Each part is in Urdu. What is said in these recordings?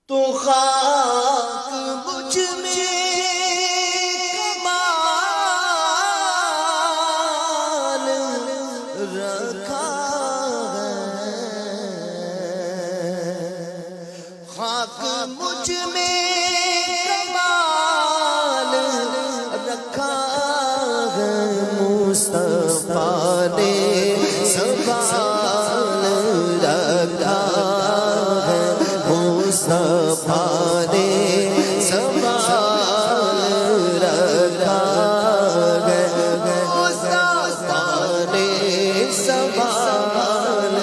تو خاک مجھ میں کمال رکھا ہے، خاک مجھ میں کمال رکھا ہے، مصطفیٰ نے سنبھال رکھا ہے، مصطفیٰ نے سنبھال رکھا ہے، مصطفیٰ نے سنبھال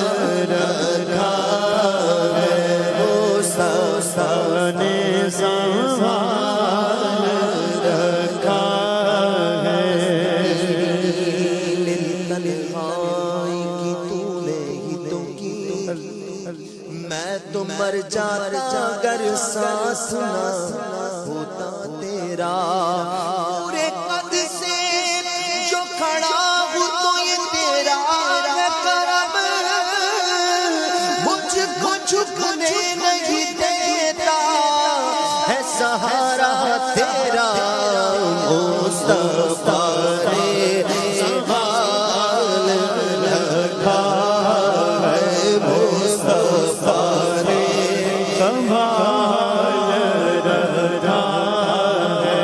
رکھا ہے، مصطفیٰ نے سنبھال رکھا ہے۔ تنہائی کی تو نے ہی تو کی، میں تو مر جاتا اگر سانس نہ ہوتا تیرا، پورے قد سے جو کھڑا ہوں تو یہ تیرا ہے کرم، مجھ کو جھکنے نہیں دیتا ہے سہارا تیرا، مصطفیٰ نے سنبھال رکھا ہے، مصطفیٰ نے سنبھال رکھا ہے۔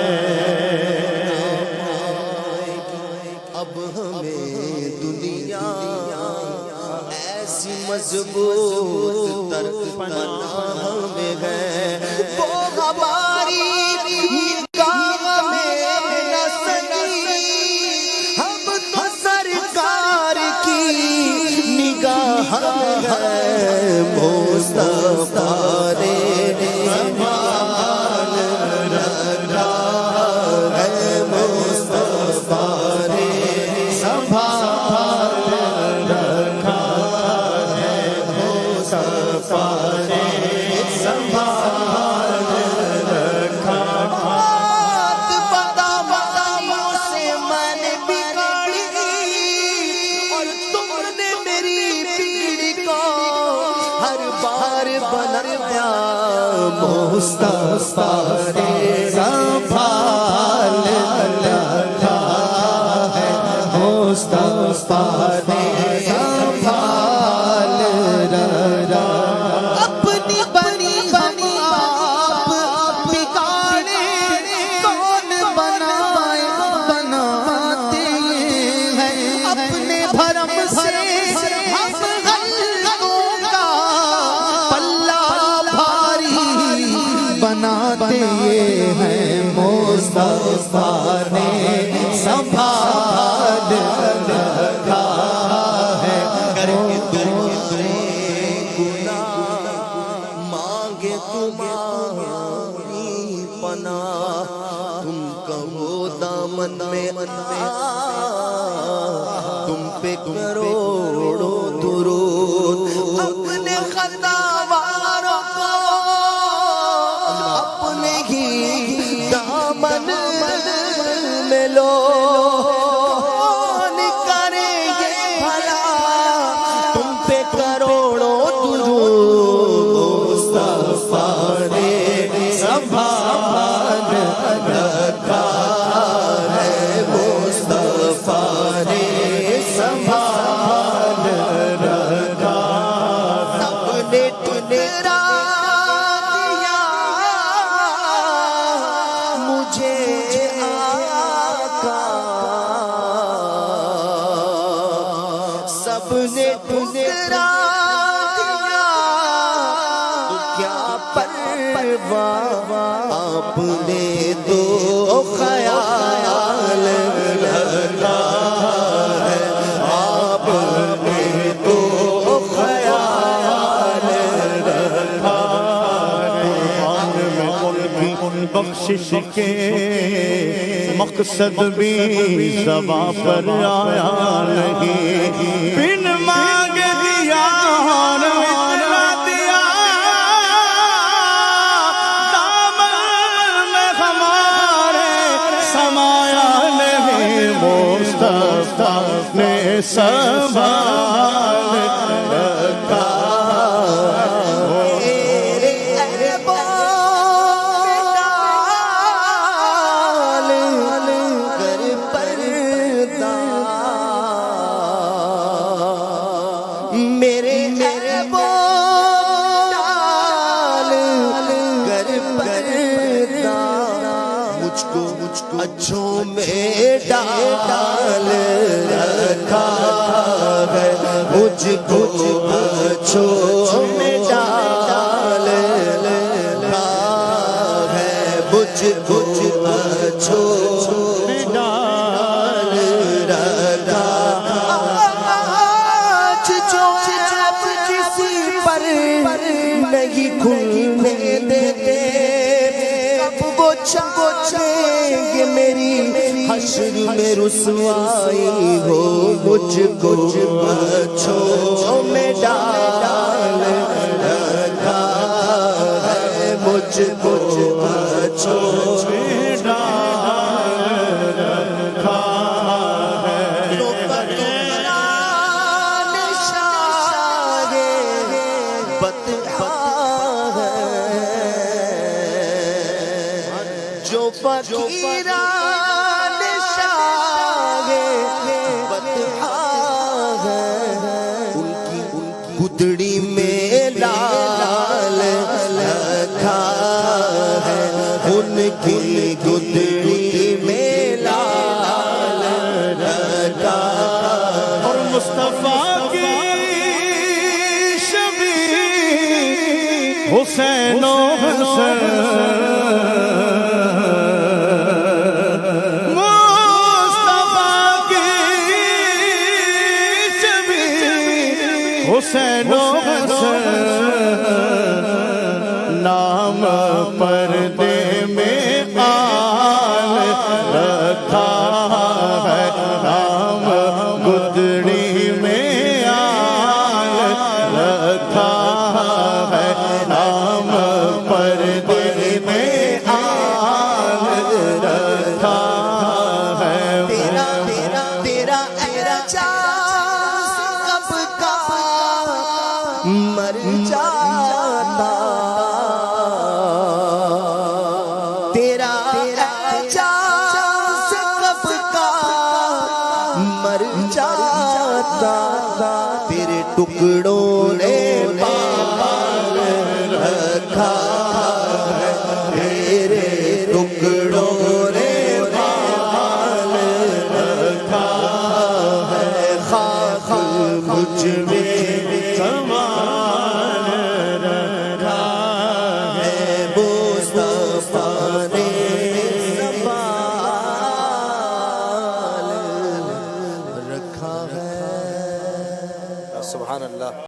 اب ہمیں دنیا ایسی مضبوط تر پناہ میں ہے، وہ ہماری نگاہ میں نہ سنی، ہم تو سرکار کی نگاہ ہے، مصطفیٰ نے سنبھال رکھا ہے، مصطفیٰ نے سنبھال رکھا ہے، مصطفیٰ نے سنبھال رکھا ہے۔ بات بدامیوں سے میں نے بگاڑی اور تم نے میری پیڑھی کو ہر بار بنایا، مصطفیٰ نے سنبھال رکھا ہے، مصطفیٰ نے سنبھال رکھا۔ اپنی بنی ہم آپ بگاڑے، کون بنائے بناتے ہیں، اپنے بھرم سے ہم غلطوں کا پلہ بھاری بناتے ہیں، مصطفیٰ نے سنبھال رکھا ہے۔ گناہ مانگے تمہاری پناہ، تم کہو دامن میں تم پہ کروڑوں درود، اپنے خطاواروں کو اپنے ہی دامن میں لو، کون کرے یہ بھلا تم پہ کروڑوں درود، مصطفیٰ نے سنبھال رکھا ہے، مصطفیٰ نے سنبھال رکھا۔ سب نے ٹھکرا دیا مجھے آقا، سب نے ٹھکرا دیا تو کیا پرواہ، آپ نے دو خیال رکھا ہے، آپ نے دو خیال رکھا ہے۔ ان بخشش کے مقصد بھی زباں پر آیا نہیں، بن مانگے دیا اور اتنا دیا، دامن میں ہمارے سمایا نہیں، مصطفیٰ نے سنبھال رکھا ہے۔ اچھوں میں ڈال رکھا ہے مجھ کو اچھوں میں ڈال رکھا ہے مجھ کو اچھوں میں ڈال رکھا آج جو اب کسی پر نہیں کھلنے دیتے کب وہ چاہیں گے میری حشر میں رسوائی ہو مجھ کو اچھوں میں ڈال رکھا ہے مجھ کو اچھوں میں ڈال رکھا ہے تو تیرا نشان بطحا ہے جو فقیران شاہ بطحا ہے ان کی گدڑی میں لال رکھا ہے ان کی گدڑی میں لال رکھا اور مصطفیٰ کی شبیہ حسین و حسن حسین و حسن نام پردے میں آل رکھا ہے نام گدڑی میں آل رکھا ہے نام پردے میں آل رکھا ہے تیرا اعجاز کب کا مر جاتا تیرا اعجاز کب کا مر جاتا تیرے ٹکڑوں نے پال رکھا ہے تیرے ٹکڑوں نے پال رکھا ہے خاک مجھ میں سمان رکھا ہے مصطفیٰ نے سنبھال رکھا ہے سبحان اللہ.